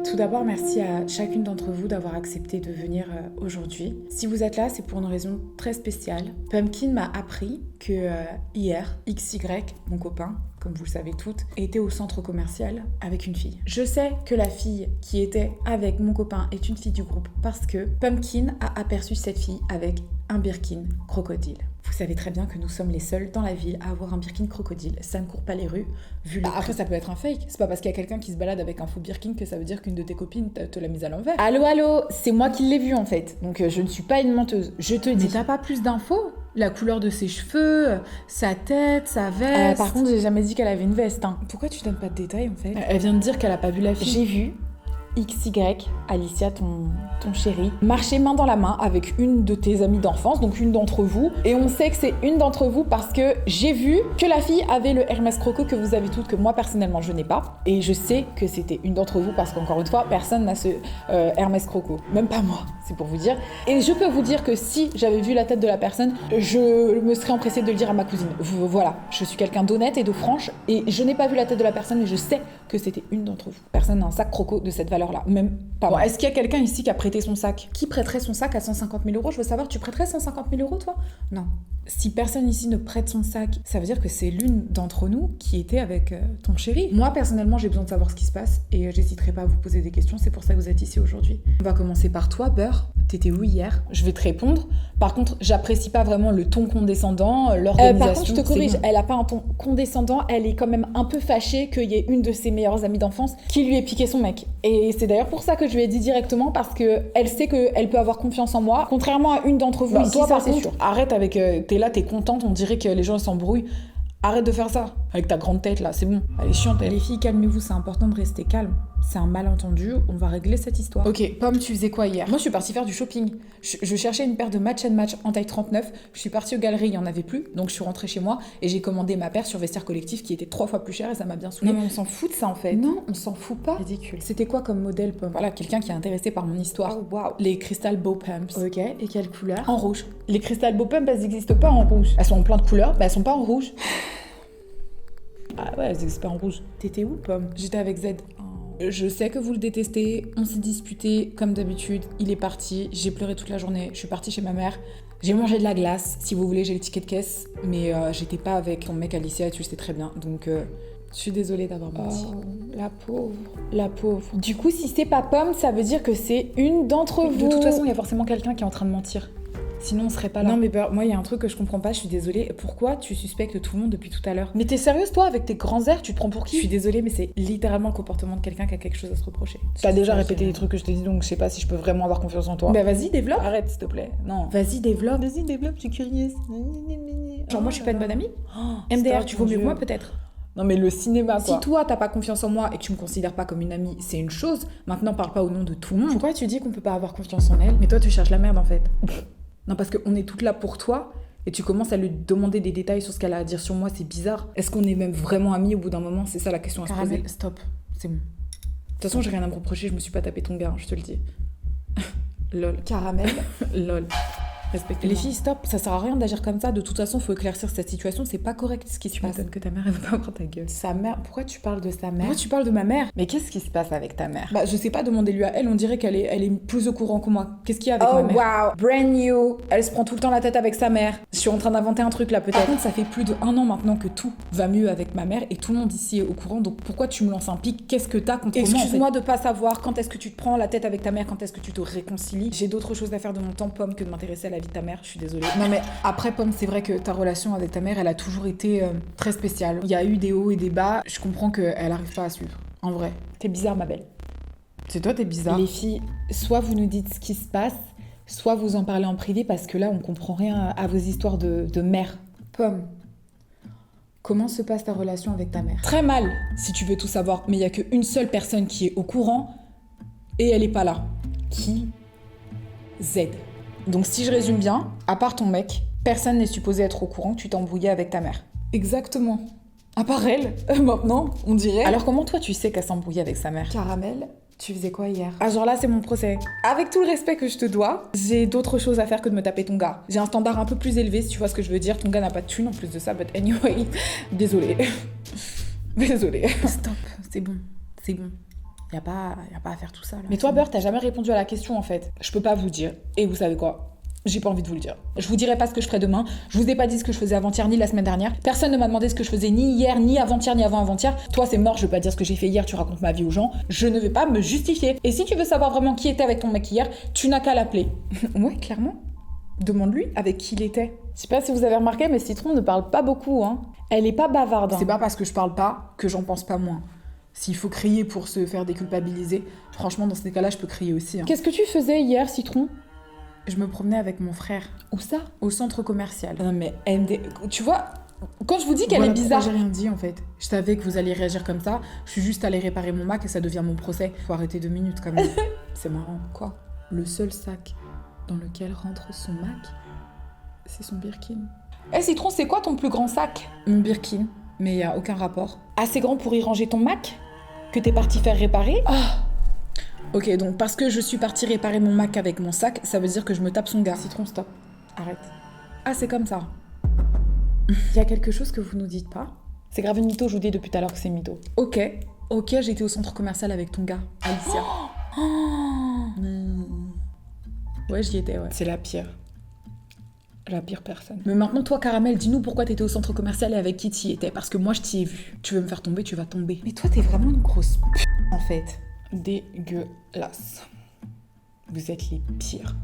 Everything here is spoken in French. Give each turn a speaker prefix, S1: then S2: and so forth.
S1: Tout d'abord, merci à chacune d'entre vous d'avoir accepté de venir aujourd'hui. Si vous êtes là, c'est pour une raison très spéciale. Pumpkin m'a appris que hier, XY, mon copain, comme vous le savez toutes, était au centre commercial avec une fille. Je sais que la fille qui était avec mon copain est une fille du groupe parce que Pumpkin a aperçu cette fille avec un Birkin crocodile. Vous savez très bien que nous sommes les seuls dans la ville à avoir un Birkin crocodile. Ça ne court pas les rues, vu le...
S2: Après, ça peut être un fake. C'est pas parce qu'il y a quelqu'un qui se balade avec un faux Birkin que ça veut dire qu'une de tes copines te l'a mise à l'envers.
S1: Allô, c'est moi qui l'ai vu en fait. Donc je ne suis pas une menteuse. Je te dis.
S2: Mais t'as pas plus d'infos? La couleur de ses cheveux, sa tête, sa veste...
S1: Par contre, j'ai jamais dit qu'elle avait une veste. Hein.
S2: Pourquoi tu donnes pas de détails en fait? Elle vient de dire qu'elle a pas vu la fille.
S1: J'ai vu XY, Alicia, ton chéri, marcher main dans la main avec une de tes amies d'enfance, donc une d'entre vous. Et on sait que c'est une d'entre vous parce que j'ai vu que la fille avait le Hermès Croco que vous avez toutes, que moi personnellement je n'ai pas. Et je sais que c'était une d'entre vous parce qu'encore une fois, personne n'a ce Hermès Croco. Même pas moi, c'est pour vous dire. Et je peux vous dire que si j'avais vu la tête de la personne, je me serais empressée de le dire à ma cousine. Voilà, je suis quelqu'un d'honnête et de franche et je n'ai pas vu la tête de la personne, mais je sais que c'était une d'entre vous. Personne n'a un sac Croco de cette valeur-là, même pas moi.
S2: Est-ce qu'il y a quelqu'un ici qui a prêté son sac?
S1: Qui prêterait son sac à 150 000 €? Je veux savoir, tu prêterais 150 000 €, toi? Non.
S2: Si personne ici ne prête son sac, ça veut dire que c'est l'une d'entre nous qui était avec ton chéri.
S1: Moi, personnellement, j'ai besoin de savoir ce qui se passe et j'hésiterai pas à vous poser des questions. C'est pour ça que vous êtes ici aujourd'hui.
S2: On va commencer par toi, Beurre. T'étais où hier? Je vais te répondre. Par contre, j'apprécie pas vraiment le ton condescendant, l'organisation.
S1: Par contre, je te corrige, elle a pas un ton condescendant, elle est quand même un peu fâchée qu'il y ait une de ses meilleures amies d'enfance qui lui ait piqué son mec. Et c'est d'ailleurs pour ça que je lui ai dit directement, parce qu'elle sait qu'elle peut avoir confiance en moi, contrairement à une d'entre vous.
S2: Bah,
S1: ici,
S2: toi,
S1: ça,
S2: par
S1: c'est
S2: contre,
S1: sûr.
S2: arrête avec... t'es là, t'es contente, on dirait que les gens s'embrouillent. Arrête de faire ça, avec ta grande tête là, c'est bon. Elle est chiante, elle.
S1: Les filles, calmez-vous, c'est important de rester calme. C'est un malentendu, on va régler cette histoire.
S2: Ok, Pomme, tu faisais quoi hier? Moi, je suis partie faire du shopping. Je cherchais une paire de Match and Match en taille 39. Je suis partie aux galeries, il n'y en avait plus. Donc, je suis rentrée chez moi et j'ai commandé ma paire sur Vestiaire Collectif qui était 3 fois plus chère et ça m'a bien saoulée.
S1: Non, mais on s'en fout de ça en fait.
S2: Non, on s'en fout pas.
S1: Ridicule.
S2: C'était quoi comme modèle, Pomme? Voilà, quelqu'un qui est intéressé par mon histoire.
S1: Oh, waouh.
S2: Les Crystal Bow Pumps.
S1: Ok, et quelle couleur?
S2: En rouge. Les Crystal Bow Pumps, elles n'existent pas en rouge. Elles sont en plein de couleurs, mais elles sont pas en rouge. Ah ouais, elles n'existent pas en rouge.
S1: T'étais où, Pomme?
S2: J'étais avec Z. Je sais que vous le détestez, on s'est disputé comme d'habitude, il est parti, j'ai pleuré toute la journée, je suis partie chez ma mère, j'ai mangé de la glace, si vous voulez j'ai le ticket de caisse, mais j'étais pas avec ton mec Alicia, tu le sais très bien, donc je suis désolée d'avoir menti.
S1: Oh, la pauvre. Du coup, si c'est pas Pomme, ça veut dire que c'est une d'entre vous.
S2: De toute façon, il y a forcément quelqu'un qui est en train de mentir. Sinon, on serait pas là.
S1: Non, mais moi, il y a un truc que je comprends pas, je suis désolée. Pourquoi tu suspectes tout le monde depuis tout à l'heure?
S2: Mais t'es sérieuse, toi, avec tes grands airs, tu te prends pour qui?
S1: Je suis désolée, mais c'est littéralement le comportement de quelqu'un qui a quelque chose à se reprocher.
S2: T'as déjà répété les trucs que je t'ai dit, donc je sais pas si je peux vraiment avoir confiance en toi.
S1: Bah vas-y, développe.
S2: Arrête, s'il te plaît. Non.
S1: Vas-y, développe.
S2: Vas-y, développe, je suis curieuse.
S1: Genre, moi, je suis pas une bonne amie?
S2: MDR,
S1: tu vaux mieux que moi, peut-être?
S2: Non, mais le cinéma, quoi.
S1: Si toi, t'as pas confiance en moi et que tu me considères pas comme une amie, c'est une chose. Maintenant, parle pas au nom de tout le monde.
S2: Pourquoi tu dis qu'on peut pas avoir confiance en elle?
S1: Mais toi, tu cherches la merde, en fait.
S2: Non, parce qu'on est toutes là pour toi et tu commences à lui demander des détails sur ce qu'elle a à dire sur moi, c'est bizarre. Est-ce qu'on est même vraiment amis au bout d'un moment? C'est ça la question à se poser.
S1: Caramel, stop, c'est bon.
S2: De toute façon, j'ai rien à me reprocher, je me suis pas tapé ton gars, hein, je te le dis. Lol.
S1: Caramel.
S2: Lol. Respectez-moi.
S1: Les filles, stop, ça sert à rien d'agir comme ça. De toute façon, faut éclaircir cette situation, c'est pas correct ce qui se
S2: Tu
S1: passe.
S2: m'étonnes que ta mère, elle veut pas avoir ta gueule.
S1: Sa mère, pourquoi tu parles de sa mère?
S2: Pourquoi tu parles de ma mère?
S1: Mais qu'est-ce qui se passe avec ta mère?
S2: Bah, je sais pas, demandez-lui à elle, on dirait qu'elle est plus au courant que moi. Qu'est-ce qu'il y a avec ma
S1: Oh
S2: mère?
S1: wow, brand new.
S2: Elle se prend tout le temps la tête avec sa mère. Je suis en train d'inventer un truc là, peut-être. Par contre, ça fait plus de 1 an maintenant que tout va mieux avec ma mère et tout le monde ici est au courant. Donc pourquoi tu me lances un pic? Qu'est-ce que t'as contre moi?
S1: Excuse-moi de pas savoir quand est-ce que tu te prends la tête avec ta mère, quand est-ce que tu te réconcilies.
S2: J'ai d'autres choses à faire de mon temps, Pomme, que de m'intéresser à la vie de ta mère. Je suis désolée. Non mais après, Pomme, c'est vrai que ta relation avec ta mère, elle a toujours été très spéciale. Il y a eu des hauts et des bas. Je comprends qu'elle arrive pas à suivre. En vrai.
S1: T'es bizarre, ma belle.
S2: C'est toi, t'es bizarre.
S1: Les filles, soit vous nous dites ce qui se passe, soit vous en parlez en privé parce que là, on comprend rien à vos histoires de mère.
S2: Pomme,
S1: Comment se passe ta relation avec ta mère?
S2: très mal, si tu veux tout savoir. Mais il y a qu'une seule personne qui est au courant et elle est pas là.
S1: Qui?
S2: Z. Donc si je résume bien, à part ton mec, personne n'est supposé être au courant que tu t'es embrouillé avec ta mère. Exactement. À part elle, maintenant, on dirait.
S1: Alors comment toi tu sais qu'elle s'embrouillait avec sa mère?
S2: Caramel, tu faisais quoi hier?
S1: Ah genre là c'est mon procès.
S2: Avec tout le respect que je te dois, j'ai d'autres choses à faire que de me taper ton gars. J'ai un standard un peu plus élevé, si tu vois ce que je veux dire. Ton gars n'a pas de thune en plus de ça, but anyway, désolée. Désolée.
S1: Stop, c'est bon, c'est bon.
S2: Y a pas à faire tout ça, là.
S1: Mais toi, Beurre, t'as jamais répondu à la question, en fait. Je peux pas vous dire. Et vous savez quoi? J'ai pas envie de vous le dire. Je vous dirai pas ce que je ferai demain. Je vous ai pas dit ce que je faisais avant-hier ni la semaine dernière. Personne ne m'a demandé ce que je faisais ni hier, ni avant-hier, ni avant-avant-hier. Toi, c'est mort, je vais pas dire ce que j'ai fait hier, tu racontes ma vie aux gens. Je ne vais pas me justifier. Et si tu veux savoir vraiment qui était avec ton mec hier, tu n'as qu'à l'appeler. Ouais, clairement. Demande-lui avec qui il était. Je sais pas si vous avez remarqué, mais Citron ne parle pas beaucoup, hein. Elle est pas bavarde. Hein.
S2: C'est pas parce que je parle pas que j'en pense pas moins. S'il faut crier pour se faire déculpabiliser, franchement, dans ces cas-là, je peux crier aussi. Hein.
S1: Qu'est-ce que tu faisais hier, Citron?
S2: Je me promenais avec mon frère.
S1: Où ça?
S2: Au centre commercial.
S1: Non mais tu vois, quand je vous dis qu'elle est bizarre...
S2: J'ai rien dit en fait. Je savais que vous alliez réagir comme ça. Je suis juste allée réparer mon Mac et ça devient mon procès. Faut arrêter 2 minutes quand même. C'est marrant.
S1: Quoi?
S2: Le seul sac dans lequel rentre son Mac, c'est son Birkin.
S1: Eh Citron, c'est quoi ton plus grand sac?
S2: Mon Birkin, mais il y a aucun rapport.
S1: Assez grand pour y ranger ton Mac? Que t'es parti faire réparer?
S2: Ah. Ok, donc parce que je suis partie réparer mon Mac avec mon sac, ça veut dire que je me tape son gars.
S1: Citron, stop. Arrête.
S2: Ah, c'est comme ça. Il y a quelque chose que vous nous dites pas?
S1: C'est grave une mytho, je vous dis depuis tout à l'heure que c'est une mytho.
S2: Ok, j'étais au centre commercial avec ton gars, Alicia. Ouais, j'y étais, ouais.
S1: C'est la pire. La pire personne.
S2: Mais maintenant, toi, Caramel, dis-nous pourquoi t'étais au centre commercial et avec qui t'y étais. Parce que moi, je t'y ai vu. Tu veux me faire tomber, tu vas tomber.
S1: Mais toi, t'es vraiment une grosse p***, en fait. Dégueulasse. Vous êtes les pires.